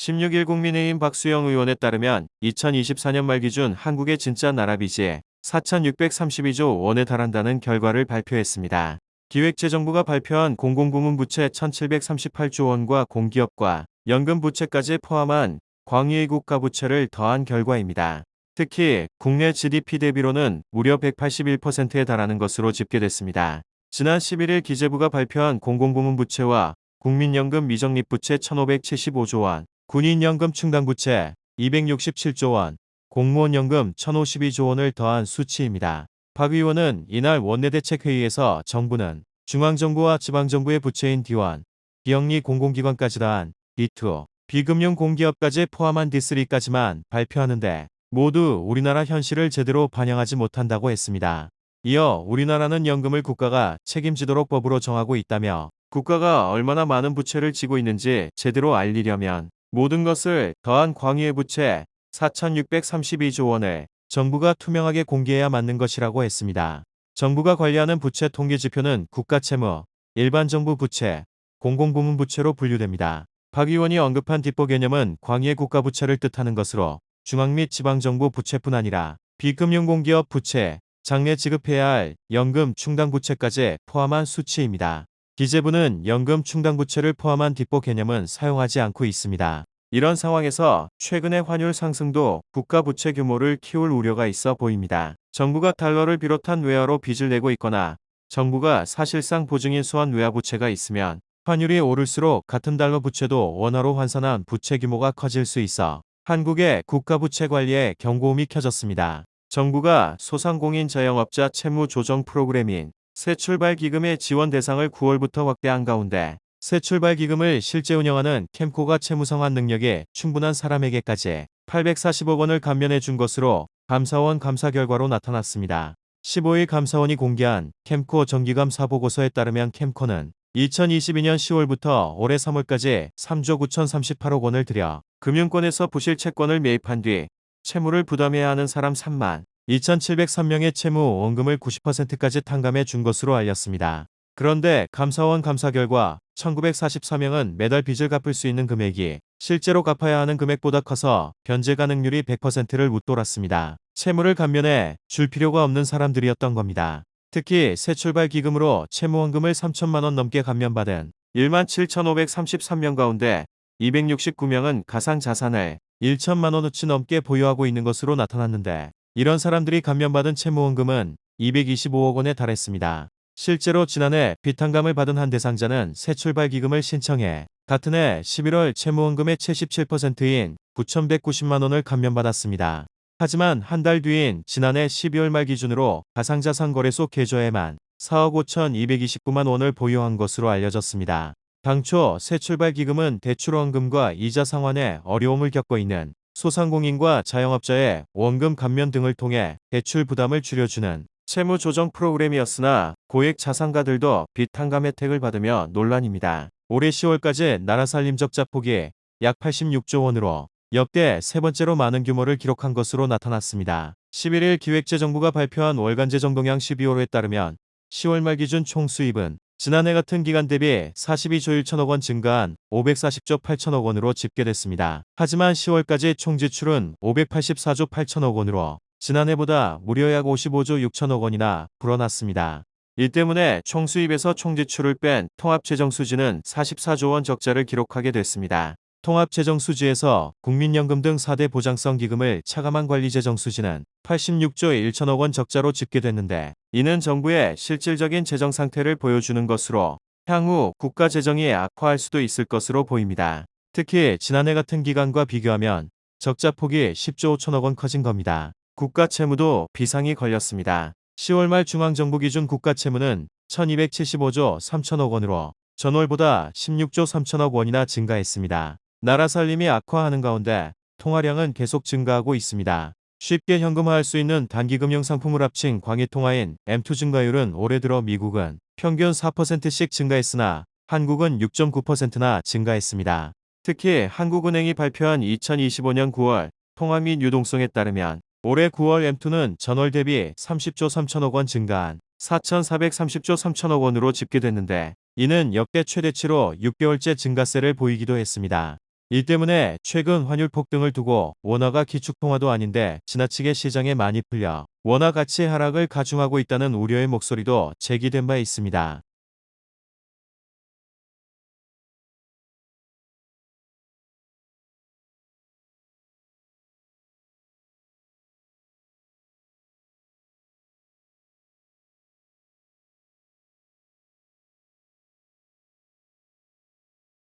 16일 국민의힘 박수영 의원에 따르면 2024년 말 기준 한국의 진짜 나라빚이 4,632조 원에 달한다는 결과를 발표했습니다. 기획재정부가 발표한 공공부문 부채 1,738조 원과 공기업과 연금 부채까지 포함한 광의의 국가 부채를 더한 결과입니다. 특히 국내 GDP 대비로는 무려 181%에 달하는 것으로 집계됐습니다. 지난 11일 기재부가 발표한 공공부문 부채와 국민연금 미적립 부채 1,575조 원, 군인연금 충당 부채 267조 원, 공무원연금 1,052조 원을 더한 수치입니다. 박 의원은 이날 원내대책회의에서 정부는 중앙정부와 지방정부의 부채인 D1, 비영리 공공기관까지 더한 D2, 비금융 공기업까지 포함한 D3까지만 발표하는데 모두 우리나라 현실을 제대로 반영하지 못한다고 했습니다. 이어 우리나라는 연금을 국가가 책임지도록 법으로 정하고 있다며 국가가 얼마나 많은 부채를 지고 있는지 제대로 알리려면 모든 것을 더한 광의의 부채 4,632조 원을 정부가 투명하게 공개해야 맞는 것이라고 했습니다. 정부가 관리하는 부채 통계 지표는 국가채무, 일반정부 부채, 공공부문 부채로 분류됩니다. 박 의원이 언급한 뒷보 개념은 광의의 국가부채를 뜻하는 것으로 중앙 및 지방정부 부채뿐 아니라 비금융공기업 부채, 장래 지급해야 할 연금 충당 부채까지 포함한 수치입니다. 기재부는 연금 충당 부채를 포함한 뒷보 개념은 사용하지 않고 있습니다. 이런 상황에서 최근의 환율 상승도 국가 부채 규모를 키울 우려가 있어 보입니다. 정부가 달러를 비롯한 외화로 빚을 내고 있거나 정부가 사실상 보증인 수한 외화 부채가 있으면 환율이 오를수록 같은 달러 부채도 원화로 환산한 부채 규모가 커질 수 있어 한국의 국가 부채 관리에 경고음이 켜졌습니다. 정부가 소상공인 자영업자 채무 조정 프로그램인 새출발기금의 지원 대상을 9월부터 확대한 가운데 새출발기금을 실제 운영하는 캠코가 채무 상환 능력이 충분한 사람에게까지 840억 원을 감면해 준 것으로 감사원 감사 결과로 나타났습니다. 15일 감사원이 공개한 캠코 정기감 사보고서에 따르면 캠코는 2022년 10월부터 올해 3월까지 3조 9,038억 원을 들여 금융권에서 부실 채권을 매입한 뒤 채무를 부담해야 하는 사람 3만 2,703명의 채무 원금을 90%까지 탕감해 준 것으로 알렸습니다. 그런데 감사원 감사 결과 1,944명은 매달 빚을 갚을 수 있는 금액이 실제로 갚아야 하는 금액보다 커서 변제 가능률이 100%를 웃돌았습니다. 채무를 감면해 줄 필요가 없는 사람들이었던 겁니다. 특히 새출발 기금으로 채무원금을 3천만 원 넘게 감면받은 17,533명 가운데 269명은 가상자산을 1천만 원어치 넘게 보유하고 있는 것으로 나타났는데 이런 사람들이 감면받은 채무원금은 225억 원에 달했습니다. 실제로 지난해 빚탕감을 받은 한 대상자는 새출발기금을 신청해 같은 해 11월 채무원금의 77%인 9,190만 원을 감면받았습니다. 하지만 한 달 뒤인 지난해 12월 말 기준으로 가상자산거래소 계좌에만 4억 5,229만 원을 보유한 것으로 알려졌습니다. 당초 새출발기금은 대출원금과 이자 상환에 어려움을 겪고 있는 소상공인과 자영업자의 원금 감면 등을 통해 대출 부담을 줄여주는 채무 조정 프로그램이었으나 고액 자산가들도 빚 탕감 혜택을 받으며 논란입니다. 올해 10월까지 나라 살림 적자 폭이 약 86조 원으로 역대 세 번째로 많은 규모를 기록한 것으로 나타났습니다. 11일 기획재정부가 발표한 월간 재정 동향 12월호에 따르면 10월 말 기준 총 수입은 지난해 같은 기간 대비 42조 1천억 원 증가한 540조 8천억 원으로 집계됐습니다. 하지만 10월까지 총 지출은 584조 8천억 원으로 지난해보다 무려 약 55조 6천억 원이나 불어났습니다. 이 때문에 총 수입에서 총 지출을 뺀 통합재정 수지는 44조 원 적자를 기록하게 됐습니다. 통합재정 수지에서 국민연금 등 4대 보장성 기금을 차감한 관리재정 수지는 86조 1천억 원 적자로 집계됐는데 이는 정부의 실질적인 재정 상태를 보여주는 것으로 향후 국가 재정이 악화할 수도 있을 것으로 보입니다. 특히 지난해 같은 기간과 비교하면 적자 폭이 10조 5천억 원 커진 겁니다. 국가 채무도 비상이 걸렸습니다. 10월 말 중앙정부 기준 국가 채무는 1,275조 3천억 원으로 전월보다 16조 3천억 원이나 증가했습니다. 나라 살림이 악화하는 가운데 통화량은 계속 증가하고 있습니다. 쉽게 현금화할 수 있는 단기금융 상품을 합친 광의통화인 M2 증가율은 올해 들어 미국은 평균 4%씩 증가했으나 한국은 6.9%나 증가했습니다. 특히 한국은행이 발표한 2025년 9월 통화 및 유동성에 따르면 올해 9월 M2는 전월 대비 30조 3천억 원 증가한 4,430조 3천억 원으로 집계됐는데 이는 역대 최대치로 6개월째 증가세를 보이기도 했습니다. 이 때문에 최근 환율 폭등을 두고 원화가 기축통화도 아닌데 지나치게 시장에 많이 풀려 원화 가치 하락을 가중하고 있다는 우려의 목소리도 제기된 바 있습니다.